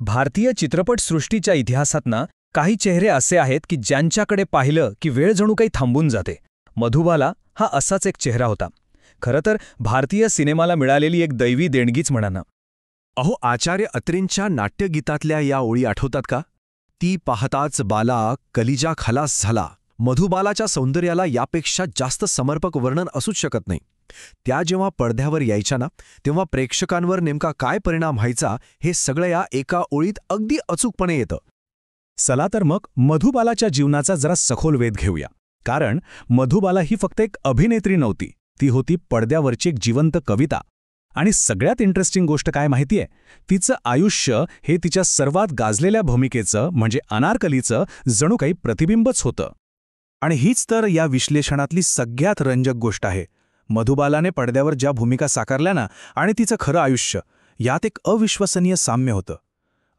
भारतीय चित्रपटसृष्टीच्या इतिहासातनं काही चेहरे असे आहेत की ज्यांच्याकडे पाहिलं की वेळ जणू काही थांबून जाते. मधुबाला हा असाच एक चेहरा होता. खरं तर भारतीय सिनेमाला मिळालेली एक दैवी देणगीच म्हणा ना. अहो, आचार्य अत्रेंच्या नाट्यगीतातल्या या ओळी आठवतात का? ती पाहताच बाला कलिजा खलास झाला. मधुबालाच्या सौंदर्याला यापेक्षा जास्त समर्पक वर्णन असूच शकत नाही. त्या जेव्हा पडद्यावर यायच्या ना, तेव्हा प्रेक्षकांवर नेमका काय परिणाम व्हायचा हे सगळं या एका ओळीत अगदी अचूकपणे येतं. चला तर मग मधुबालाच्या जीवनाचा जरा सखोल वेध घेऊया. कारण मधुबाला ही फक्त एक अभिनेत्री नव्हती, ती होती पडद्यावरची एक जिवंत कविता. आणि सगळ्यात इंटरेस्टिंग गोष्ट काय माहितीये, तिचं आयुष्य हे तिच्या सर्वात गाजलेल्या भूमिकेचं म्हणजे अनारकलीचं जणू काही प्रतिबिंबच होतं. आणि हीच तर या विश्लेषणातली सगळ्यात रंजक गोष्ट आहे. मधुबालाने पडद्यावर ज्या भूमिका साकारल्या ना आणि तिचं खरं आयुष्य, यात एक अविश्वसनीय साम्य होतं.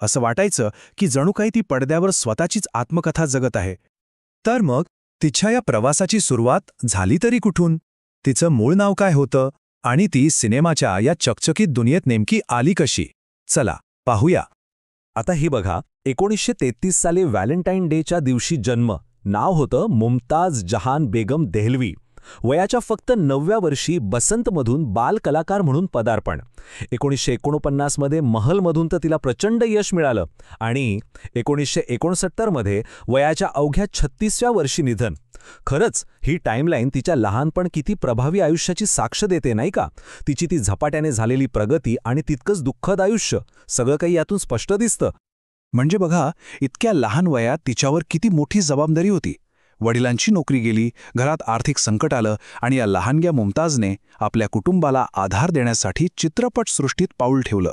असं वाटायचं की जणू काही ती पडद्यावर स्वतःचीच आत्मकथा जगत आहे. तर मग तिच्या या प्रवासाची सुरुवात झाली तरी कुठून? तिचं मूळ नाव काय होतं आणि ती सिनेमाच्या या चकचकीत दुनियेत नेमकी आली कशी? चला पाहूया. आता ही बघा, 1933 साली व्हॅलेंटाईन डेच्या दिवशी जन्म. नाव होतं मुमताज जहान बेगम देहलवी. वयाच्या फक्त 9व्या वर्षी बसंतमधून बाल कलाकार म्हणून पदार्पण. 1949 मध्ये महलमधून तर तिला प्रचंड यश मिळालं आणि 1969 मध्ये वयाच्या अवघ्या 36व्या वर्षी निधन. खरंच ही टाईमलाईन तिच्या लहानपण किती प्रभावी आयुष्याची साक्ष देते नाही का? तिची ती झपाट्याने झालेली प्रगती आणि तितकंच दुःखद आयुष्य, सगळं काही यातून स्पष्ट दिसतं. म्हणजे बघा, इतक्या लहान वयात तिच्यावर किती मोठी जबाबदारी होती. वडिलांची नोकरी गेली, घरात आर्थिक संकट आलं आणि या लहानग्या मुमताजने आपल्या कुटुंबाला आधार देण्यासाठी चित्रपटसृष्टीत पाऊल ठेवलं.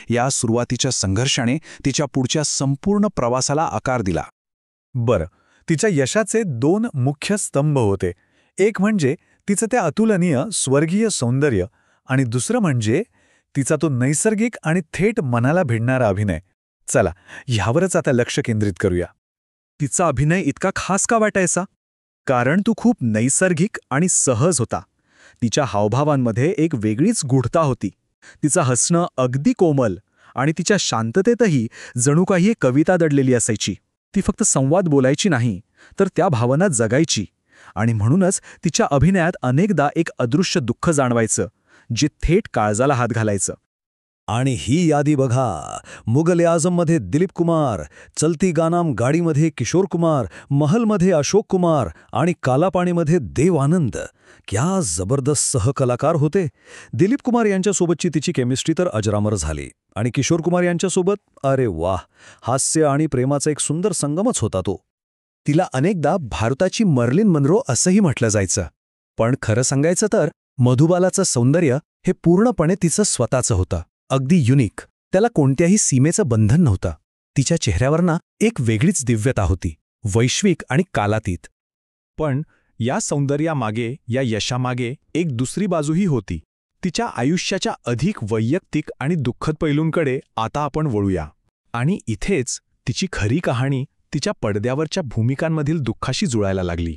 या सुरुवातीच्या संघर्षाने तिच्या पुढच्या संपूर्ण प्रवासाला आकार दिला. बरं, तिच्या यशाचे 2 मुख्य स्तंभ होते. एक म्हणजे तिचं ते अतुलनीय स्वर्गीय सौंदर्य आणि दुसरं म्हणजे तिचा तो नैसर्गिक आणि थेट मनाला भिडणारा अभिनय. चला, ह्यावरच आता लक्ष केंद्रित करूया. तिचा अभिनय इतका खास का वाटायचा? कारण तो खूप नैसर्गिक आणि सहज होता. तिच्या हावभावांमध्ये एक वेगळीच गूढता होती. तिचं हसणं अगदी कोमल आणि तिच्या शांततेतही जणू काही एक कविता दडलेली असायची. ती फक्त संवाद बोलायची नाही, तर त्या भावना जगायची. आणि म्हणूनच तिच्या अभिनयात अनेकदा एक अदृश्य दुःख जाणवायचं, जे थेट काळजाला हात घालायचं. आणि ही यादी बघा, मुगल आझममध्ये दिलीप कुमार, चलती गानाम गाडीमध्ये किशोर कुमार, महलमध्ये अशोक कुमार आणि कालापाणीमध्ये देव आनंद. क्या जबरदस्त सहकलाकार होते. दिलीप कुमार यांच्यासोबतची तिची केमिस्ट्री तर अजरामर झाली आणि किशोर कुमार यांच्यासोबत, अरे वाह, हास्य आणि प्रेमाचा एक सुंदर संगमच होता तो. तिला अनेकदा भारताची मर्लिन मनरो असंही म्हटलं जायचं. पण खरं सांगायचं तर मधुबालाचं सौंदर्य हे पूर्णपणे तिचं स्वतःचं होतं, अगदी युनिक. त्याला कोणत्याही सीमेचं बंधन नव्हतं. तिच्या चेहऱ्यावर ना एक वेगळीच दिव्यता होती, वैश्विक आणि कालातीत. पण या सौंदर्यामागे, या यशामागे एक दुसरी बाजूही होती. तिच्या आयुष्याच्या अधिक वैयक्तिक आणि दुःखद पैलूंकडे आता आपण वळूया. आणि इथेच तिची खरी कहाणी तिच्या पडद्यावरच्या भूमिकांमधील दुःखाशी जुळायला लागली.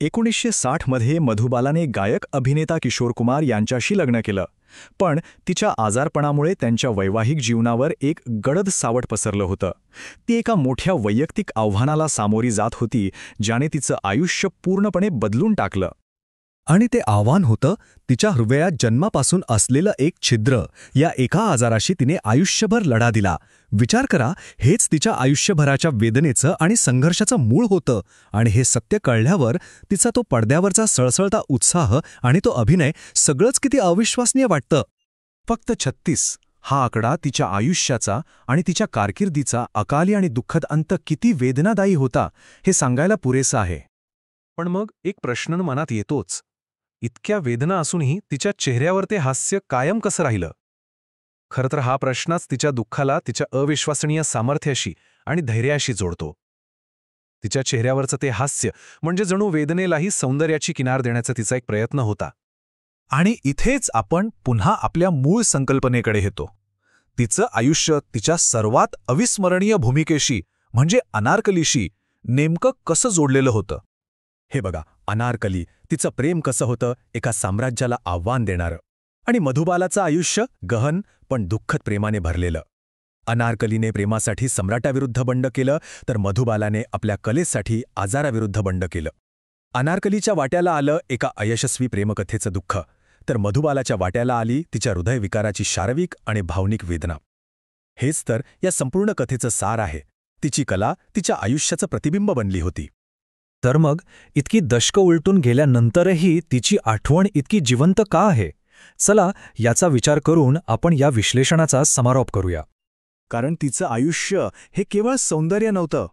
1960 मध्ये मधुबालाने गायक अभिनेता किशोर कुमार यांच्याशी लग्न केलं. पण तिच्या आजारपणामुळे त्यांच्या वैवाहिक जीवनावर एक गडद सावट पसरलं होतं. ती एका मोठ्या वैयक्तिक आव्हानाला सामोरी जात होती, ज्याने तिचं आयुष्य पूर्णपणे बदलून टाकलं. आणि ते आव्हान होतं तिच्या हृदयात जन्मापासून असलेलं एक छिद्र. या एका आजाराशी तिने आयुष्यभर लढा दिला. विचार करा, हेच तिच्या आयुष्यभराच्या वेदनेचं आणि संघर्षाचं मूळ होतं. आणि हे सत्य कळल्यावर तिचा तो पडद्यावरचा सळसळता उत्साह आणि तो अभिनय सगळंच किती अविश्वसनीय वाटतं. फक्त 36 हा आकडा तिच्या आयुष्याचा आणि तिच्या कारकिर्दीचा अकाली आणि दुःखद अंत किती वेदनादायी होता हे सांगायला पुरेसं आहे. पण मग एक प्रश्न मनात येतोच, इतक्या वेदना असूनही तिच्या चेहऱ्यावर ते हास्य कायम कसं राहिलं? खरं तर हा प्रश्नच तिच्या दुःखाला तिच्या अविश्वसनीय सामर्थ्याशी आणि धैर्याशी जोडतो. तिच्या चेहऱ्यावरचं ते हास्य म्हणजे जणू वेदनेलाही सौंदर्याची किनार देण्याचा तिचा एक प्रयत्न होता. आणि इथेच आपण पुन्हा आपल्या मूळ संकल्पनेकडे येतो. तिचं आयुष्य तिच्या सर्वात अविस्मरणीय भूमिकेशी म्हणजे अनारकलीशी नेमकं कसं जोडलेलं होतं? हे बघा, अनारकली, तिचं प्रेम कसं होतं, एका साम्राज्याला आव्हान देणारं. आणि मधुबालाचं आयुष्य गहन पण दुःखद प्रेमाने भरलेलं. अनारकलीने प्रेमासाठी सम्राटाविरुद्ध बंड केलं, तर मधुबालाने आपल्या कलेसाठी आजाराविरुद्ध बंड केलं. अनारकलीच्या वाट्याला आलं एका अयशस्वी प्रेमकथेचं दुःख, तर मधुबालाच्या वाट्याला आली तिच्या हृदयविकाराची शारीरिक आणि भावनिक वेदना. हेच तर या संपूर्ण कथेचं सार आहे. तिची कला तिच्या आयुष्याचं प्रतिबिंब बनली होती. तर मग इतकी दशकं उलटून गेल्यानंतरही तिची आठवण इतकी जिवंत का आहे? चला याचा विचार करून आपण या विश्लेषणाचा समारोप करूया. कारण तिचं आयुष्य हे केवळ सौंदर्य नव्हतं.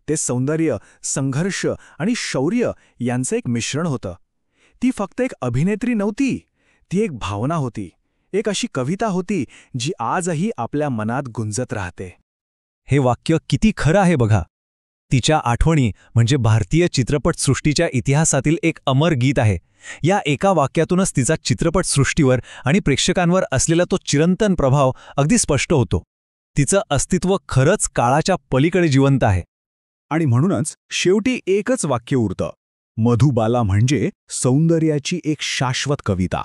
ते सौंदर्य, संघर्ष आणि शौर्य यांचं एक मिश्रण होतं. ती फक्त एक अभिनेत्री नव्हती, ती एक भावना होती, एक अशी कविता होती जी आजही आपल्या मनात गुंजत राहते. हे वाक्य किती खरं आहे बघा. तिच्या आठवणी म्हणजे भारतीय चित्रपटसृष्टीच्या इतिहासातील एक अमर गीत आहे. या एका वाक्यातूनच तिचा चित्रपटसृष्टीवर आणि प्रेक्षकांवर असलेला तो चिरंतन प्रभाव अगदी स्पष्ट होतो. तिचं अस्तित्व खरंच काळाच्या पलीकडे जिवंत आहे. आणि म्हणूनच शेवटी एकच वाक्य उरतं: मधुबाला म्हणजे सौंदर्याची एक शाश्वत कविता.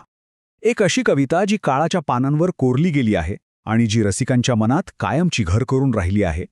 एक अशी कविता जी काळाच्या पानांवर कोरली गेली आहे आणि जी रसिकांच्या मनात कायमची घर करून राहिली आहे.